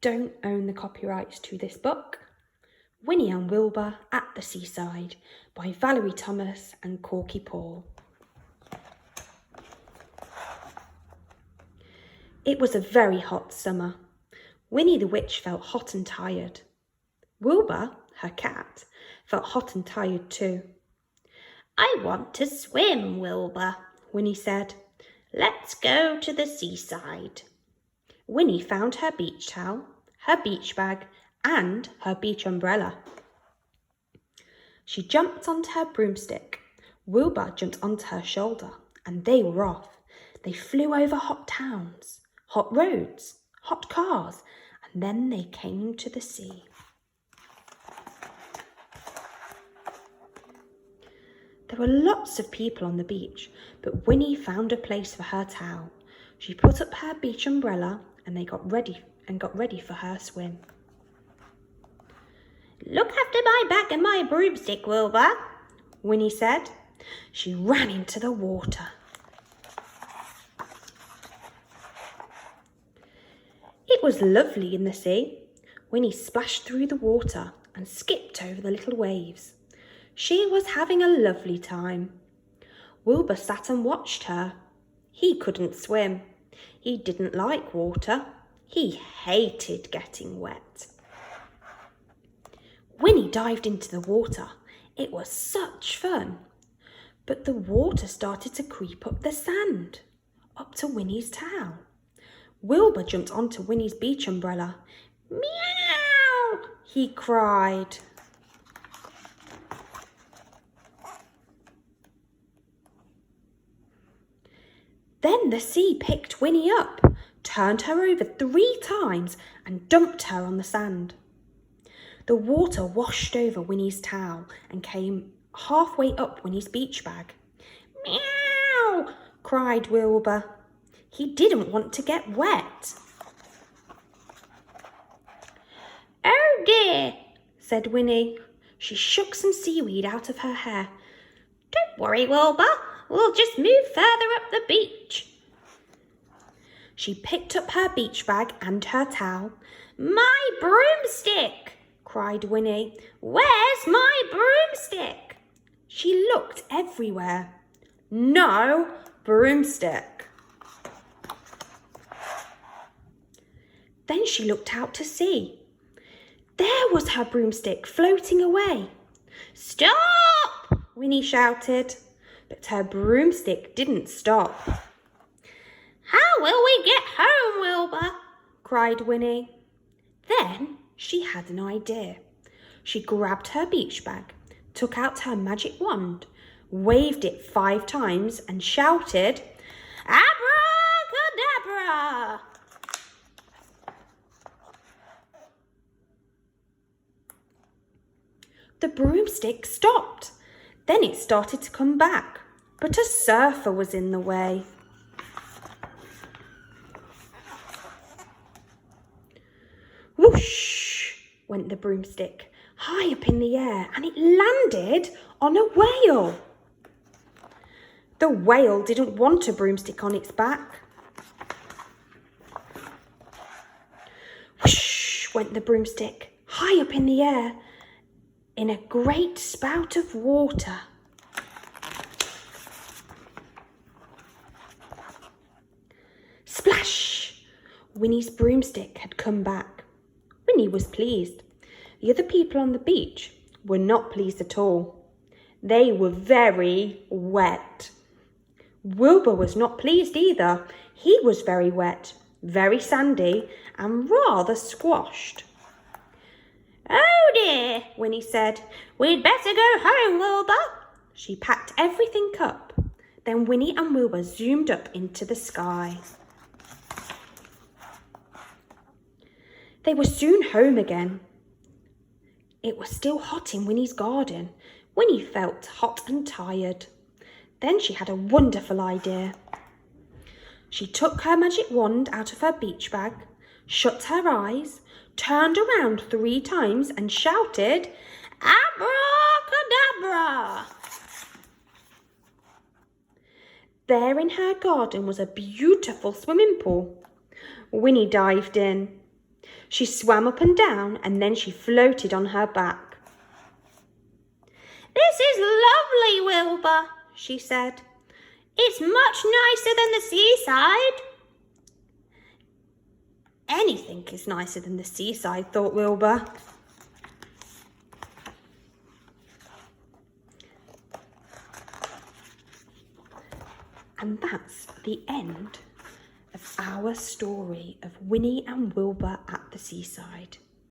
don't own the copyrights to this book. Winnie and Wilbur at the Seaside by Valerie Thomas and Corky Paul. It was a very hot summer. Winnie the witch felt hot and tired. Wilbur, her cat, felt hot and tired too. "I want to swim, Wilbur," Winnie said. "Let's go to the seaside." Winnie found her beach towel, her beach bag, and her beach umbrella. She jumped onto her broomstick. Wilbur jumped onto her shoulder, and they were off. They flew over hot towns, hot roads, hot cars, and then they came to the sea. There were lots of people on the beach, but Winnie found a place for her towel. She put up her beach umbrella and they got ready for her swim. "Look after my bag and my broomstick, Wilbur," Winnie said. She ran into the water. It was lovely in the sea. Winnie splashed through the water and skipped over the little waves. She was having a lovely time. Wilbur sat and watched her. He couldn't swim. He didn't like water. He hated getting wet. Winnie dived into the water. It was such fun. But the water started to creep up the sand, up to Winnie's towel. Wilbur jumped onto Winnie's beach umbrella. "Meow!" he cried. Then the sea picked Winnie up, turned her over 3 times and dumped her on the sand. The water washed over Winnie's towel and came halfway up Winnie's beach bag. "Meow!" cried Wilbur. He didn't want to get wet. "Oh dear," said Winnie. She shook some seaweed out of her hair. "Don't worry, Wilbur. We'll just move further up the beach." She picked up her beach bag and her towel. "My broomstick!" cried Winnie. "Where's my broomstick?" She looked everywhere. No broomstick. Then she looked out to sea. There was her broomstick floating away. "Stop!" Winnie shouted, but her broomstick didn't stop. "How will we get home, Wilbur?" cried Winnie. Then she had an idea. She grabbed her beach bag, took out her magic wand, waved it 5 times and shouted, "Abracadabra!" The broomstick stopped. Then it started to come back, but a surfer was in the way. Whoosh went the broomstick, high up in the air, and it landed on a whale. The whale didn't want a broomstick on its back. Whoosh went the broomstick, high up in the air, in a great spout of water. Splash! Winnie's broomstick had come back. Winnie was pleased. The other people on the beach were not pleased at all. They were very wet. Wilbur was not pleased either. He was very wet, very sandy, and rather squashed. "Oh dear," Winnie said. "We'd better go home, Wilbur." She packed everything up. Then Winnie and Wilbur zoomed up into the sky. They were soon home again. It was still hot in Winnie's garden. Winnie felt hot and tired. Then she had a wonderful idea. She took her magic wand out of her beach bag, shut her eyes, turned around 3 times and shouted, "Abracadabra!" There in her garden was a beautiful swimming pool. Winnie dived in. She swam up and down and then she floated on her back. "This is lovely, Wilbur," she said. "It's much nicer than the seaside." Anything is nicer than the seaside, thought Wilbur. And that's the end of our story of Winnie and Wilbur at the seaside.